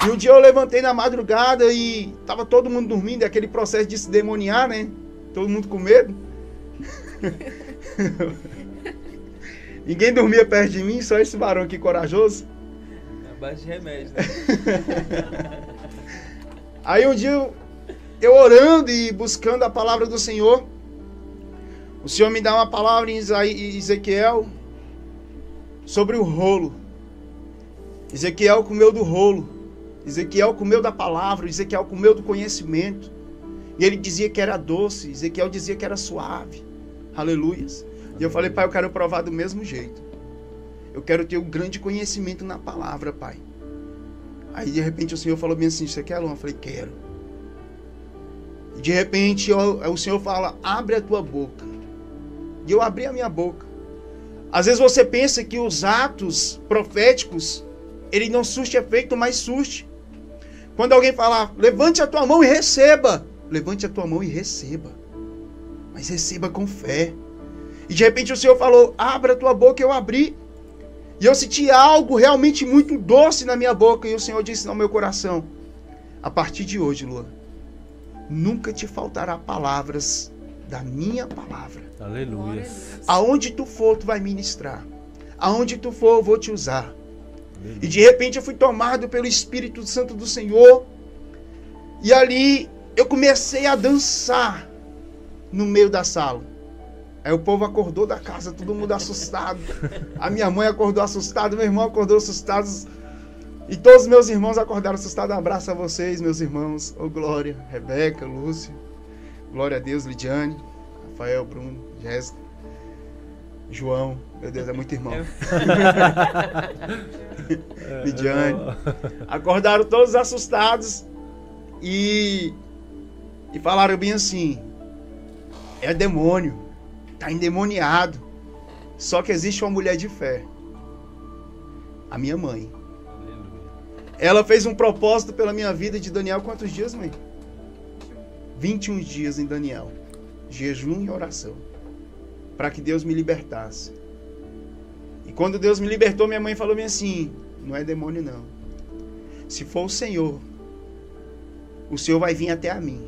E um dia eu levantei na madrugada e tava todo mundo dormindo, é aquele processo de se demoniar, né? Todo mundo com medo. Ninguém dormia perto de mim, só esse varão aqui corajoso. É base de remédio, né? Aí um dia eu orando e buscando a palavra do Senhor, o Senhor me dá uma palavra em Ezequiel sobre o rolo. Ezequiel comeu do rolo. Ezequiel comeu da palavra. Ezequiel comeu do conhecimento. E ele dizia que era doce. Ezequiel dizia que era suave. Aleluias. E eu falei, pai, eu quero provar do mesmo jeito. Eu quero ter um grande conhecimento na palavra, pai. Aí de repente o Senhor falou bem assim, você quer, Luan? Eu falei, quero. E de repente o Senhor fala, abre a tua boca. E eu abri a minha boca. Às vezes você pensa que os atos proféticos, ele não surte efeito, mas surte. Quando alguém falar, levante a tua mão e receba. Levante a tua mão e receba. Mas receba com fé. E de repente o Senhor falou, abra a tua boca, eu abri. E eu senti algo realmente muito doce na minha boca. E o Senhor disse no meu coração, a partir de hoje, Luan, nunca te faltará palavras da minha palavra. Aleluia. Aonde tu for, tu vai ministrar. Aonde tu for, eu vou te usar. E de repente eu fui tomado pelo Espírito Santo do Senhor. E ali eu comecei a dançar no meio da sala. Aí o povo acordou da casa, todo mundo assustado. A minha mãe acordou assustada, meu irmão acordou assustado. E todos os meus irmãos acordaram assustados. Um abraço a vocês, meus irmãos. Ô Glória, Rebeca, Lúcia. Glória a Deus, Lidiane, Rafael, Bruno, Jéssica, João. Meu Deus, é muito irmão. Lidiane. Acordaram todos assustados e falaram bem assim, é demônio, tá endemoniado. Só que existe uma mulher de fé, a minha mãe. Ela fez um propósito pela minha vida de Daniel. Quantos dias, mãe? 21 dias em Daniel, jejum e oração, para que Deus me libertasse. E quando Deus me libertou, minha mãe falou bem assim, não é demônio não. Se for o Senhor vai vir até a mim.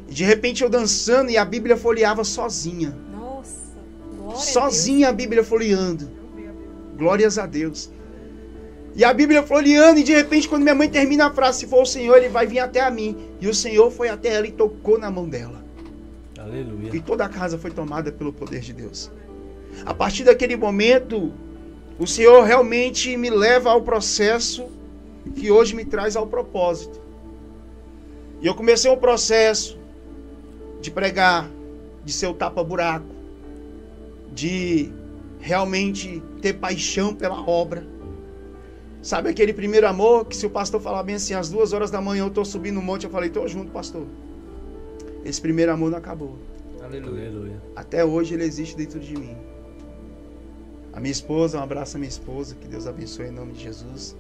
E de repente eu dançando e a Bíblia folheava sozinha. Nossa, glória sozinha a Bíblia folheando. Glórias a Deus. E a Bíblia folheando, e de repente quando minha mãe termina a frase, se for o Senhor, ele vai vir até a mim. E o Senhor foi até ela e tocou na mão dela. Aleluia. E toda a casa foi tomada pelo poder de Deus. A partir daquele momento, o Senhor realmente me leva ao processo que hoje me traz ao propósito. E eu comecei um processo de pregar, de ser o tapa-buraco, de realmente ter paixão pela obra. Sabe aquele primeiro amor que se o pastor falar bem assim, às 2 horas da manhã eu estou subindo no monte, eu falei, estou junto, pastor. Esse primeiro amor não acabou. Aleluia. Aleluia. Até hoje ele existe dentro de mim. A minha esposa, um abraço à minha esposa, que Deus abençoe em nome de Jesus.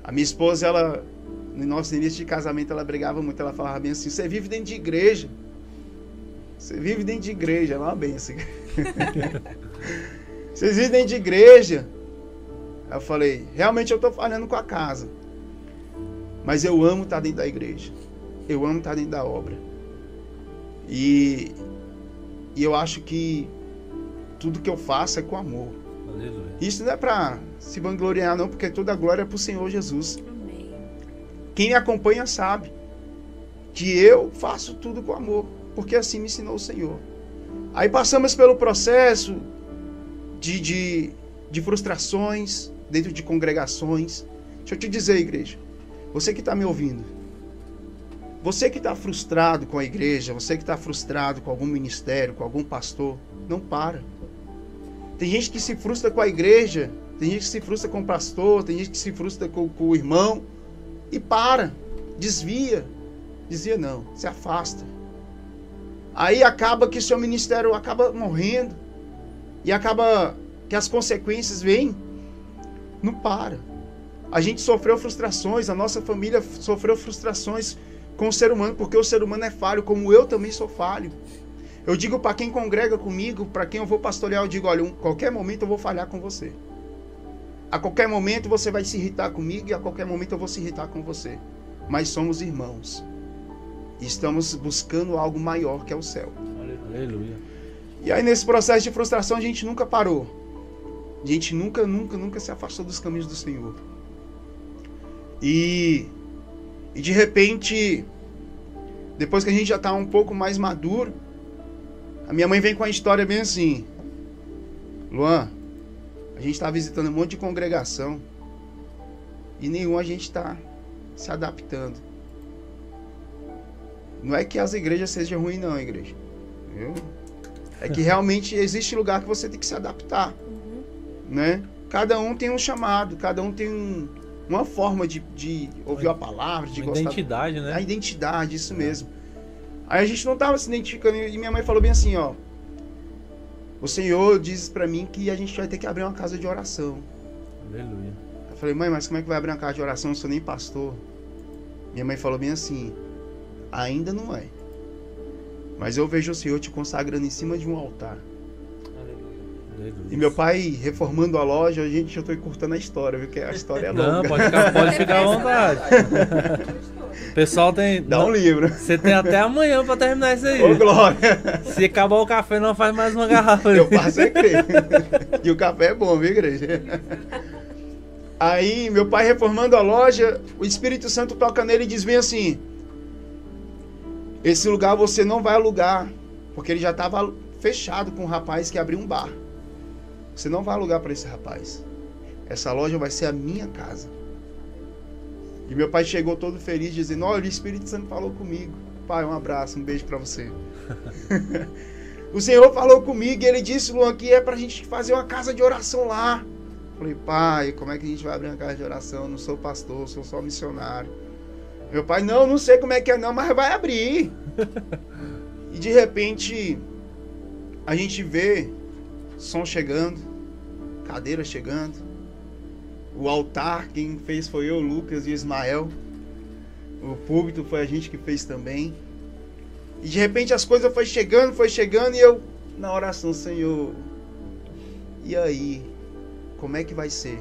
A minha esposa, ela, no nosso início de casamento, ela brigava muito, ela falava bem assim, você vive dentro de igreja. Você vive dentro de igreja, é uma benção. Vocês vivem dentro de igreja. Aí eu falei, realmente eu estou falhando com a casa. Mas eu amo estar dentro da igreja. Eu amo estar dentro da obra. E eu acho que tudo que eu faço é com amor. Aleluia. Isso não é para se vangloriar não, porque toda a glória é para o Senhor Jesus. Amém. Quem me acompanha sabe que eu faço tudo com amor, porque assim me ensinou o Senhor. Aí passamos pelo processo de frustrações dentro de congregações. Deixa eu te dizer, igreja, você que está me ouvindo, você que está frustrado com a igreja, você que está frustrado com algum ministério, com algum pastor, não para. Tem gente que se frustra com a igreja, tem gente que se frustra com o pastor, tem gente que se frustra com o irmão e para, desvia não, se afasta. Aí acaba que seu ministério acaba morrendo e acaba que as consequências vêm. Não para. A gente sofreu frustrações, a nossa família sofreu frustrações com o ser humano, porque o ser humano é falho, como eu também sou falho. Eu digo para quem congrega comigo, para quem eu vou pastorear, eu digo, olha, em qualquer momento eu vou falhar com você. A qualquer momento você vai se irritar comigo e a qualquer momento eu vou se irritar com você. Mas somos irmãos. E estamos buscando algo maior que é o céu. Aleluia. E aí nesse processo de frustração a gente nunca parou. A gente nunca se afastou dos caminhos do Senhor. E de repente, depois que a gente já está um pouco mais maduro, a minha mãe vem com a história bem assim: Luan, a gente está visitando um monte de congregação e nenhum a gente está se adaptando. Não é que as igrejas sejam ruins não, igreja. Viu? É que realmente existe lugar que você tem que se adaptar. Né? Cada um tem um chamado, cada um tem uma forma de ouvir a palavra, de gostar. Identidade, né? A identidade, isso mesmo. Aí a gente não estava se identificando e minha mãe falou bem assim, ó: o Senhor diz pra mim que a gente vai ter que abrir uma casa de oração. Aleluia. Eu falei: mãe, mas como é que vai abrir uma casa de oração? Eu não sou nem pastor. Minha mãe falou bem assim: ainda não é. Mas eu vejo o Senhor te consagrando em cima de um altar. Aleluia. E meu pai reformando a loja, gente, eu tô encurtando a história, viu? Que a história é longa. Não, pode ficar à vontade. O pessoal tem... Dá um livro. Você tem até amanhã pra terminar isso aí. Ô, glória. Se acabar o café, não faz mais uma garrafa. Eu faço é crer. E o café é bom, viu, igreja? Aí, meu pai reformando a loja, o Espírito Santo toca nele e diz bem assim: esse lugar você não vai alugar, porque ele já estava fechado com um rapaz que abriu um bar. Você não vai alugar para esse rapaz. Essa loja vai ser a minha casa. E meu pai chegou todo feliz, dizendo: olha, o Espírito Santo falou comigo. Pai, um abraço, um beijo para você. O Senhor falou comigo e ele disse: Luan, que é pra gente fazer uma casa de oração lá. Falei: pai, como é que a gente vai abrir uma casa de oração? Eu não sou pastor, sou só missionário. Meu pai: não sei como é que é não, mas vai abrir. E de repente a gente vê som chegando, cadeira chegando. O altar, quem fez foi eu, Lucas e Ismael. O púlpito foi a gente que fez também. E de repente as coisas foi chegando e eu, na oração: Senhor, e aí? Como é que vai ser?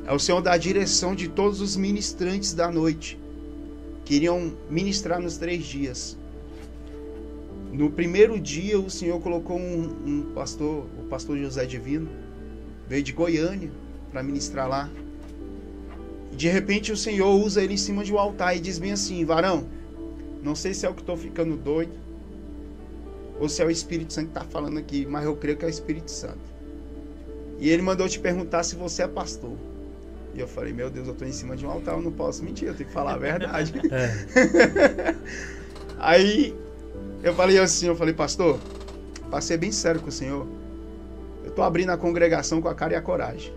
É o Senhor dar a direção de todos os ministrantes da noite que iriam ministrar nos 3 dias. No primeiro dia o Senhor colocou um pastor, o pastor José Divino, veio de Goiânia para ministrar lá. E de repente o Senhor usa ele em cima de um altar e diz bem assim: varão, não sei se é o que estou ficando doido ou se é o Espírito Santo que está falando aqui, mas eu creio que é o Espírito Santo. E ele mandou te perguntar se você é pastor. E eu falei: meu Deus, eu estou em cima de um altar, eu não posso mentir, eu tenho que falar a verdade. Aí eu falei assim, pastor, para ser bem sério com o senhor, eu estou abrindo a congregação com a cara e a coragem.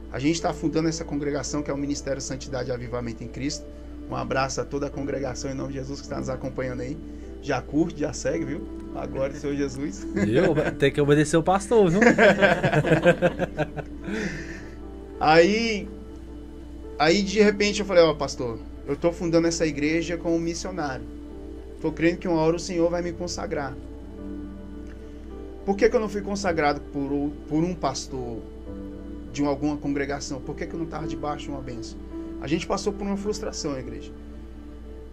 A gente está fundando essa congregação que é o Ministério Santidade e Avivamento em Cristo. Um abraço a toda a congregação em nome de Jesus que está nos acompanhando aí. Já curte, já segue, viu? A glória do Senhor Jesus. Tem que obedecer o pastor, viu? Aí de repente eu falei: pastor, eu estou fundando essa igreja como missionário. Estou crendo que uma hora o Senhor vai me consagrar. Por que eu não fui consagrado por um pastor de alguma congregação? Por que eu não estava debaixo de uma bênção? A gente passou por uma frustração, igreja.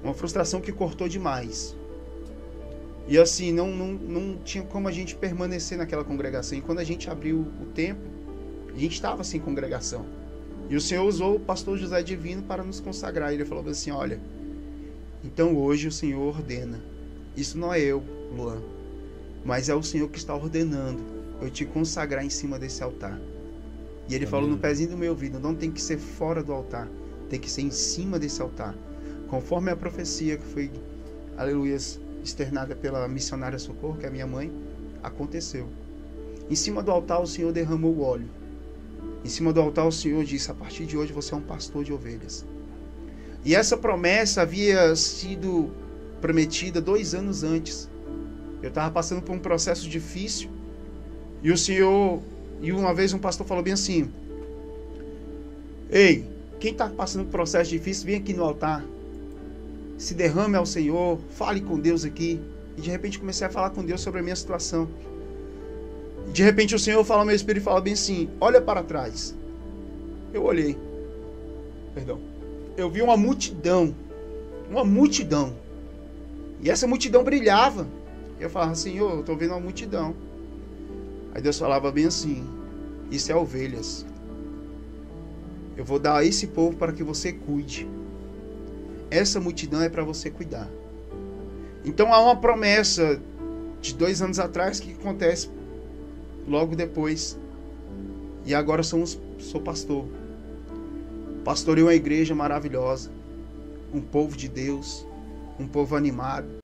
Uma frustração que cortou demais. E assim, não tinha como a gente permanecer naquela congregação. E quando a gente abriu o templo, a gente estava sem congregação. E o Senhor usou o pastor José Divino para nos consagrar. Ele falou assim: olha, então hoje o Senhor ordena. Isso não é eu, Luan, mas é o Senhor que está ordenando eu te consagrar em cima desse altar. E ele falou no pezinho do meu ouvido: não tem que ser fora do altar, tem que ser em cima desse altar. Conforme a profecia que foi, aleluia, externada pela missionária Socorro, que é a minha mãe, aconteceu. Em cima do altar o Senhor derramou o óleo. Em cima do altar o Senhor disse: a partir de hoje você é um pastor de ovelhas. E essa promessa havia sido prometida 2 anos antes. Eu estava passando por um processo difícil. E o Senhor... E uma vez um pastor falou bem assim: ei, quem está passando por um processo difícil, vem aqui no altar. Se derrame ao Senhor, fale com Deus aqui. E de repente comecei a falar com Deus sobre a minha situação. E de repente o Senhor fala ao meu espírito e fala bem assim: olha para trás. Eu olhei. Perdão. Eu vi uma multidão. Uma multidão. E essa multidão brilhava. Eu falava, Senhor, eu estou vendo uma multidão. Aí Deus falava bem assim, isso é ovelhas. Eu vou dar a esse povo para que você cuide. Essa multidão é para você cuidar. Então há uma promessa de 2 anos atrás que acontece logo depois. E agora sou pastor. Pastorei uma igreja maravilhosa. Um povo de Deus. Um povo animado.